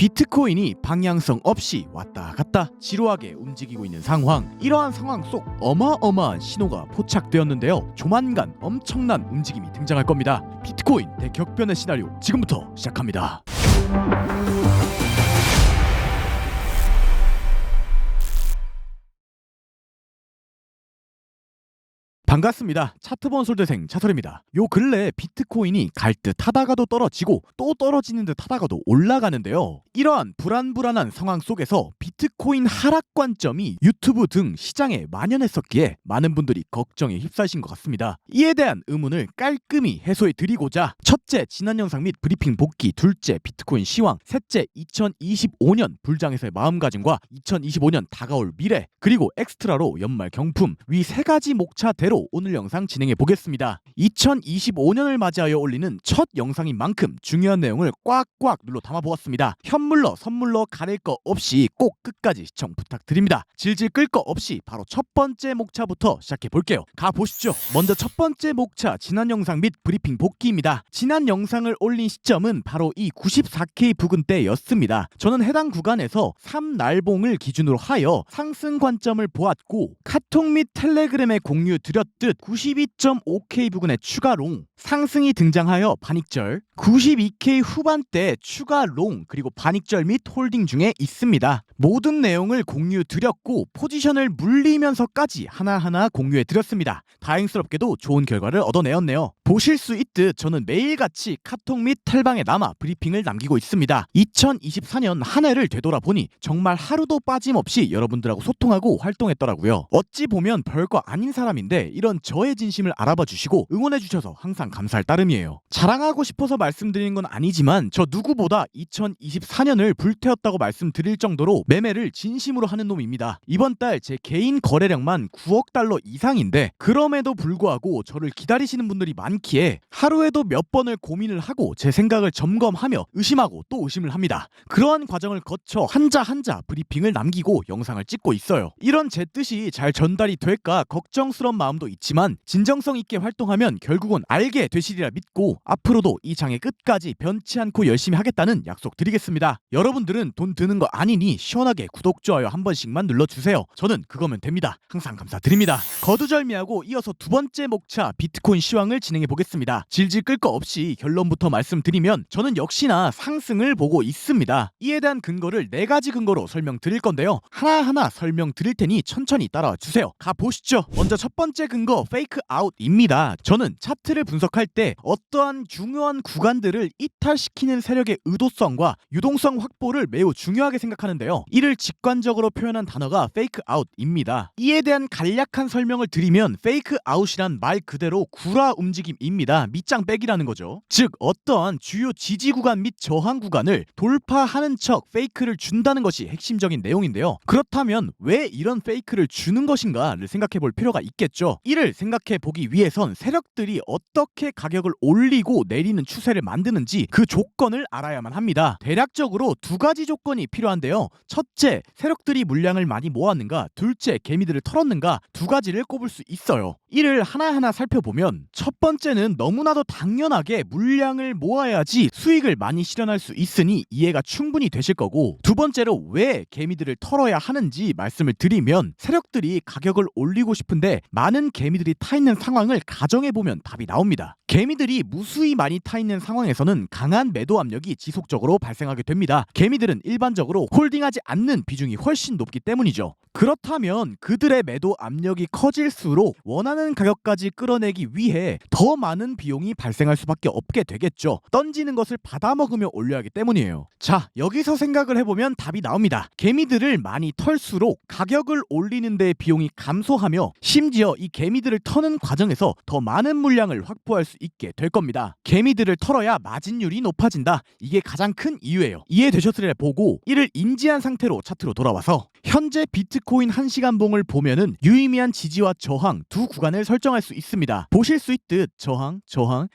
비트코인이 방향성 없이 왔다 갔다 지루하게 움직이고 있는 상황. 이러한 상황 속 어마어마한 신호가 포착되었는데요. 조만간 엄청난 움직임이 등장할 겁니다. 비트코인 대격변의 시나리오 지금부터 시작합니다. 반갑습니다. 차트본 솔대생 차설입니다. 요 근래 비트코인이 갈 듯 하다가도 떨어지고 또 떨어지는 듯 하다가도 올라가는데요. 이러한 불안불안한 상황 속에서 비트코인 하락 관점이 유튜브 등 시장에 만연했었기에 많은 분들이 걱정에 휩싸이신 것 같습니다. 이에 대한 의문을 깔끔히 해소해 드리고자 첫째, 지난 영상 및 브리핑 복귀, 둘째, 비트코인 시황, 셋째, 2025년 불장에서의 마음가짐과 2025년 다가올 미래, 그리고 엑스트라로 연말 경품, 위 세 가지 목차대로 오늘 영상 진행해 보겠습니다. 2025년을 맞이하여 올리는 첫 영상인 만큼 중요한 내용을 꽉꽉 눌러 담아 보았습니다. 현물러 선물러 가릴 거 없이 꼭 끝까지 시청 부탁드립니다. 질질 끌 거 없이 바로 첫 번째 목차부터 시작해 볼게요. 가보시죠. 먼저 첫 번째 목차, 지난 영상 및 브리핑 복귀입니다. 지난 영상을 올린 시점은 바로 이 94K 부근대였습니다. 저는 해당 구간에서 3날봉을 기준으로 하여 상승 관점을 보았고, 카톡 및 텔레그램에 공유 드렸듯 92.5K 부근의 추가 롱, 상승이 등장하여 반익절, 92K 후반대 추가 롱, 그리고 반익절 및 홀딩 중에 있습니다. 모든 내용을 공유 드렸고 포지션을 물리면서까지 하나하나 공유해 드렸습니다. 다행스럽게도 좋은 결과를 얻어내었네요. 보실 수 있듯 저는 매일같이 카톡 및 텔방에 남아 브리핑을 남기고 있습니다. 2024년 한 해를 되돌아보니 정말 하루도 빠짐없이 여러분들하고 소통하고 활동했더라고요. 어찌 보면 별거 아닌 사람인데 이런 저의 진심을 알아봐 주시고 응원해 주셔서 항상 감사할 따름이에요. 자랑하고 싶어서 말씀드리는 건 아니지만 저 누구보다 2024년을 불태웠다고 말씀드릴 정도로 매매를 진심으로 하는 놈입니다. 이번 달 제 개인 거래량만 9억 달러 이상인데 그럼에도 불구하고 저를 기다리시는 분들이 많기에 하루에도 몇 번을 고민을 하고 제 생각을 점검하며 의심하고 또 의심을 합니다. 그러한 과정을 거쳐 한자 한자 브리핑을 남기고 영상을 찍고 있어요. 이런 제 뜻이 잘 전달이 될까 걱정스러운 마음도 있지만 진정성 있게 활동하면 결국은 알게 되시리라 믿고 앞으로도 이 장의 끝까지 변치 않고 열심히 하겠다는 약속 드리겠습니다. 여러분들은 돈 드는 거 아니니 시원하게 구독, 좋아요 한 번씩만 눌러주세요. 저는 그거면 됩니다. 항상 감사드립니다. 거두절미하고 이어서 두 번째 목차 비트코인 시황을 진행해 보겠습니다. 질질 끌 거 없이 결론부터 말씀드리면 저는 역시나 상승을 보고 있습니다. 이에 대한 근거를 네 가지 근거로 설명드릴 건데요. 하나하나 설명드릴 테니 천천히 따라와 주세요. 가보시죠. 먼저 첫 번째 근거, 페이크 아웃입니다. 저는 차트를 분석할 때 어떠한 중요한 구간들을 이탈시키는 세력의 의도성과 유동성 확보를 매우 중요하게 생각하는데요. 이를 직관적으로 표현한 단어가 페이크 아웃입니다. 이에 대한 간략한 설명을 드리면 페이크 아웃이란 말 그대로 구라 움직임입니다. 밑장 빼기라는 거죠. 즉 어떠한 주요 지지 구간 및 저항 구간을 돌파하는 척 페이크를 준다는 것이 핵심적인 내용인데요. 그렇다면 왜 이런 페이크를 주는 것인가를 생각해 볼 필요가 있겠죠. 이를 생각해 보기 위해선 세력들이 어떻게 가격을 올리고 내리는 추세를 만드는지 그 조건을 알아야만 합니다. 대략적으로 두 가지 조건이 필요한데요. 첫째, 세력들이 물량을 많이 모았는가, 둘째, 개미들을 털었는가, 두 가지를 꼽을 수 있어요. 이를 하나하나 살펴보면 첫 번째는 너무나도 당연하게 물량을 모아야지 수익을 많이 실현할 수 있으니 이해가 충분히 되실 거고, 두 번째로 왜 개미들을 털어야 하는지 말씀을 드리면 세력들이 가격을 올리고 싶은데 많은 개미들이 타 있는 상황을 가정해보면 답이 나옵니다. 개미들이 무수히 많이 타 있는 상황에서는 강한 매도 압력이 지속적으로 발생하게 됩니다. 개미들은 일반적으로 홀딩하지 않는 비중이 훨씬 높기 때문이죠. 그렇다면 그들의 매도 압력이 커질수록 원하는 가격까지 끌어내기 위해 더 많은 비용이 발생할 수밖에 없게 되겠죠. 던지는 것을 받아먹으며 올려야 하기 때문이에요. 자, 여기서 생각을 해보면 답이 나옵니다. 개미들을 많이 털수록 가격을 올리는 데 비용이 감소하며 심지어 이 개미들을 터는 과정에서 더 많은 물량을 확보할 수 있게 될 겁니다. 개미들을 털어야 마진율이 높아진다. 이게 가장 큰 이유예요. 이해되셨으리라 보고 이를 인지한 상태로 차트로 돌아와서 현재 비트코인 1시간봉을 보면은 유의미한 지지와 저항 두 구간을 설정할 수 있습니다. 보실 수 있듯 저항,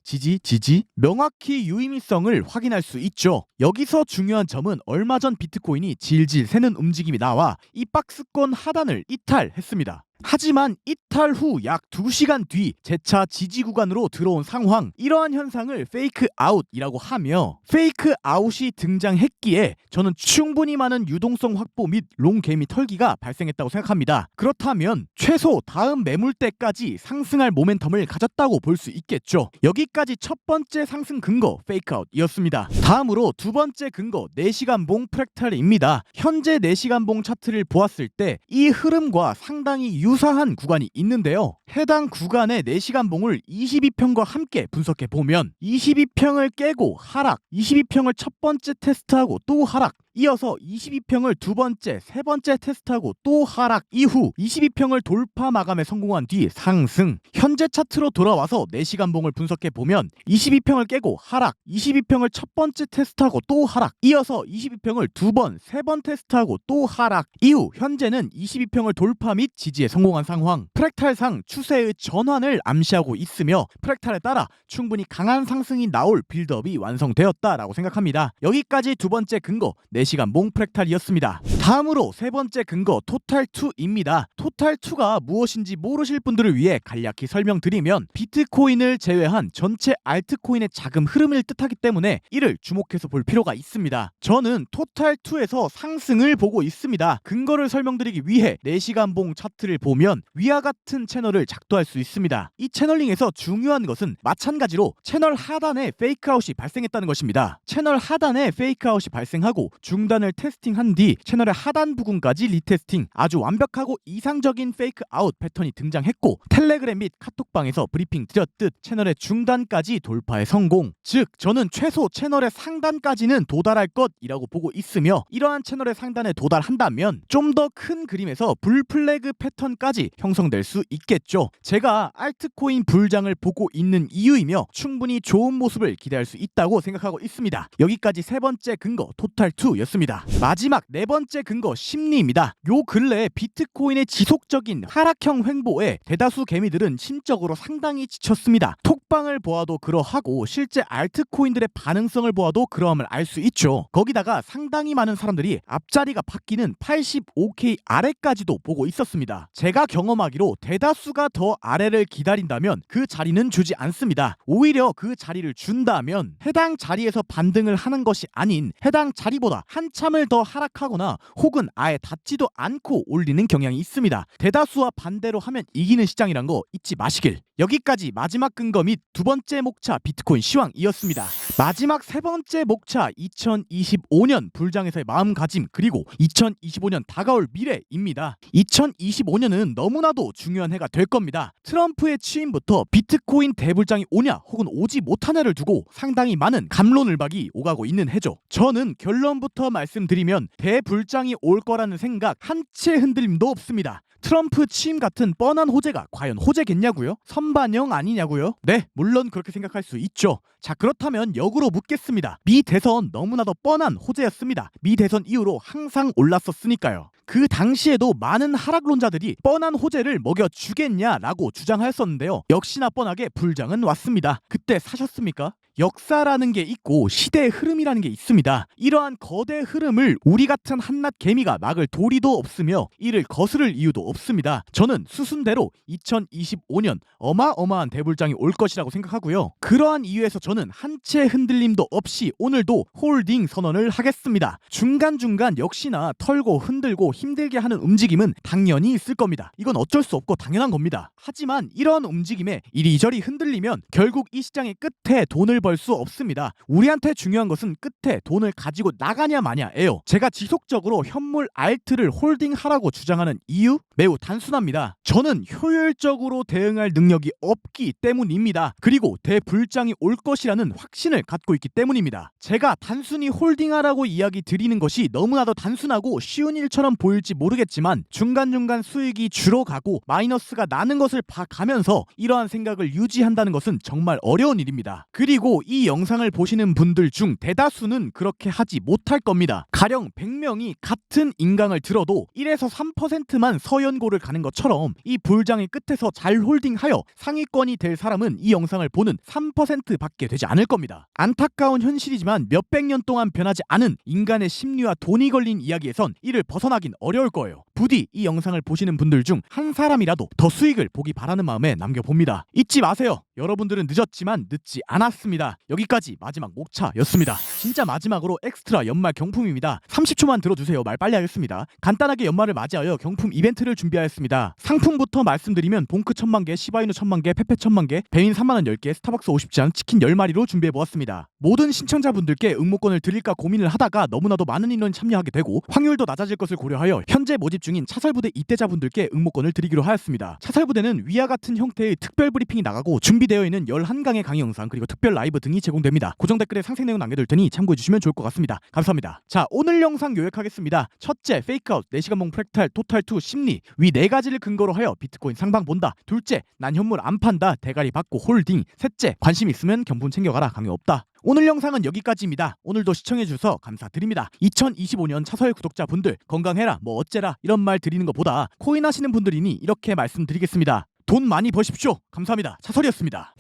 지지 명확히 유의미성을 확인할 수 있죠. 여기서 중요한 점은 얼마 전 비트코인이 질질 새는 움직임이 나와 이 박스권 하단을 이탈했습니다. 하지만 이탈 후 약 2시간 뒤 재차 지지 구간으로 들어온 상황, 이러한 현상을 페이크 아웃이라고 하며, 페이크 아웃이 등장했기에 저는 충분히 많은 유동성 확보 및 롱 개미 털기가 발생했다고 생각합니다. 그렇다면 최소 다음 매물대까지 상승할 모멘텀을 가졌다고 볼 수 있겠죠. 여기까지 첫 번째 상승 근거 페이크 아웃이었습니다. 다음으로 두 번째 근거 4시간 봉 프랙탈입니다. 현재 4시간 봉 차트를 보았을 때 이 흐름과 상당히 유사한 구간이 있는데요. 해당 구간의 4시간 봉을 22평과 함께 분석해 보면 22평을 깨고 하락, 22평을 첫 번째 테스트하고 또 하락, 이어서 22평을 두 번째, 세 번째 테스트하고 또 하락 이후 22평을 돌파 마감에 성공한 뒤 상승. 현재 차트로 돌아와서 4시간 봉을 분석해 보면 22평을 깨고 하락, 22평을 첫 번째 테스트하고 또 하락, 이어서 22평을 두 번, 세 번 테스트하고 또 하락 이후 현재는 22평을 돌파 및 지지에 성공한 상황. 프랙탈상 추세의 전환을 암시하고 있으며 프랙탈에 따라 충분히 강한 상승이 나올 빌드업이 완성되었다라고 생각합니다. 여기까지 두 번째 근거 4시간 봉 프랙탈이었습니다. 다음으로 세 번째 근거 토탈2입니다. 토탈2가 무엇인지 모르실 분들을 위해 간략히 설명드리면, 비트코인을 제외한 전체 알트코인의 자금 흐름을 뜻하기 때문에 이를 주목해서 볼 필요가 있습니다. 저는 토탈2에서 상승을 보고 있습니다. 근거를 설명드리기 위해 4시간 봉 차트를 보면 위와 같은 채널을 작도할 수 있습니다. 이 채널링에서 중요한 것은 마찬가지로 채널 하단에 페이크아웃이 발생했다는 것입니다. 채널 하단에 페이크아웃이 발생하고 중단을 테스팅한 뒤 채널의 하단 부분까지 리테스팅, 아주 완벽하고 이상적인 페이크 아웃 패턴이 등장했고, 텔레그램 및 카톡방에서 브리핑 드렸듯 채널의 중단까지 돌파에 성공. 즉 저는 최소 채널의 상단까지는 도달할 것이라고 보고 있으며, 이러한 채널의 상단에 도달한다면 좀 더 큰 그림에서 불플래그 패턴까지 형성될 수 있겠죠. 제가 알트코인 불장을 보고 있는 이유이며 충분히 좋은 모습을 기대할 수 있다고 생각하고 있습니다. 여기까지 세 번째 근거 토탈2 였습니다. 마지막 네 번째 근거 심리입니다. 요 근래 비트코인의 지속적인 하락형 횡보에 대다수 개미들은 심적으로 상당히 지쳤습니다. 톡방을 보아도 그러하고 실제 알트코인들의 반응성을 보아도 그러함을 알 수 있죠. 거기다가 상당히 많은 사람들이 앞자리가 바뀌는 85K 아래까지도 보고 있었습니다. 제가 경험하기로 대다수가 더 아래를 기다린다면 그 자리는 주지 않습니다. 오히려 그 자리를 준다면 해당 자리에서 반등을 하는 것이 아닌 해당 자리보다 한참을 더 하락하거나 혹은 아예 닿지도 않고 올리는 경향이 있습니다. 대다수와 반대로 하면 이기는 시장이란 거 잊지 마시길. 여기까지 마지막 근거 및 두 번째 목차 비트코인 시황이었습니다. 마지막 세 번째 목차 2025년 불장에서의 마음가짐, 그리고 2025년 다가올 미래입니다. 2025년은 너무나도 중요한 해가 될 겁니다. 트럼프의 취임부터 비트코인 대불장이 오냐 혹은 오지 못하냐를 두고 상당히 많은 갑론을박이 오가고 있는 해죠. 저는 결론부터 말씀드리면 대불장이 올 거라는 생각 한 채 흔들림도 없습니다. 트럼프 취임 같은 뻔한 호재가 과연 호재겠냐고요? 선반영 아니냐고요? 네, 물론 그렇게 생각할 수 있죠. 자, 그렇다면 역으로 묻겠습니다. 미 대선 너무나도 뻔한 호재였습니다. 미 대선 이후로 항상 올랐었으니까요. 그 당시에도 많은 하락론자들이 뻔한 호재를 먹여주겠냐라고 주장하였었는데요. 역시나 뻔하게 불장은 왔습니다. 그때 사셨습니까? 역사라는 게 있고 시대의 흐름이라는 게 있습니다. 이러한 거대 흐름을 우리 같은 한낱 개미가 막을 도리도 없으며 이를 거스를 이유도 없습니다. 저는 수순대로 2025년 어마어마한 대불장이 올 것이라고 생각하고요. 그러한 이유에서 저는 한 채 흔들림도 없이 오늘도 홀딩 선언을 하겠습니다. 중간중간 역시나 털고 흔들고 힘들게 하는 움직임은 당연히 있을 겁니다. 이건 어쩔 수 없고 당연한 겁니다. 하지만 이런 움직임에 이리저리 흔들리면 결국 이 시장의 끝에 돈을 벌 수 없습니다. 우리한테 중요한 것은 끝에 돈을 가지고 나가냐 마냐예요. 제가 지속적으로 현물 알트를 홀딩하라고 주장하는 이유? 매우 단순합니다. 저는 효율적으로 대응할 능력이 없기 때문입니다. 그리고 대불장이 올 것이라는 확신을 갖고 있기 때문입니다. 제가 단순히 홀딩하라고 이야기 드리는 것이 너무나도 단순하고 쉬운 일처럼 보일지 모르겠지만 중간중간 수익이 줄어가고 마이너스가 나는 것을 봐가면서 이러한 생각을 유지한다는 것은 정말 어려운 일입니다. 그리고 이 영상을 보시는 분들 중 대다수는 그렇게 하지 못할 겁니다. 가령 100명이 같은 인강을 들어도 1에서 3%만 서연고를 가는 것처럼 이 불장의 끝에서 잘 홀딩하여 상위권이 될 사람은 이 영상을 보는 3%밖에 되지 않을 겁니다. 안타까운 현실이지만 몇백 년 동안 변하지 않은 인간의 심리와 돈이 걸린 이야기에선 이를 벗어나긴 어려울 거예요. 부디 이 영상을 보시는 분들 중 한 사람이라도 더 수익을 보기 바라는 마음에 남겨봅니다. 잊지 마세요. 여러분들은 늦었지만 늦지 않았습니다. 여기까지 마지막 목차였습니다. 진짜 마지막으로 엑스트라 연말 경품입니다. 30초만 들어주세요. 말 빨리 하겠습니다. 간단하게 연말을 맞이하여 경품 이벤트를 준비하였습니다. 상품부터 말씀드리면 봉크 1000만개, 시바이누 1000만개, 페페 1000만개, 배민 3만원 10개, 스타벅스 50잔, 치킨 10마리로 준비해보았습니다. 모든 신청자분들께 응모권을 드릴까 고민을 하다가 너무나도 많은 인원이 참여하게 되고 확률도 낮아질 것을 고려하여 현재 모집 중인 차설부대 입대자분들께 응모권을 드리기로 하였습니다. 차설부대는 위와 같은 형태의 특별 브리핑이 나가고 준비되어 있는 11강의 강의 영상 그리고 특별 라이브 등이 제공됩니다. 고정 댓글에 상세 내용 남겨둘 테니 참고해주시면 좋을 것 같습니다. 감사합니다. 자, 오늘 영상 요약하겠습니다. 첫째, 페이크아웃, 4시간봉 프랙탈, 토탈2, 심리 위 4가지를 근거로 하여 비트코인 상방 본다. 둘째, 난 현물 안 판다. 대가리 받고 홀딩. 셋째, 관심 있으면 경품 챙겨가라. 강요 없다. 오늘 영상은 여기까지입니다. 오늘도 시청해주셔서 감사드립니다. 2025년 차설 구독자분들 건강해라 뭐 어째라 이런 말 드리는 것보다 코인 하시는 분들이니 이렇게 말씀드리겠습니다. 돈 많이 버십시오. 감사합니다. 차설이었습니다.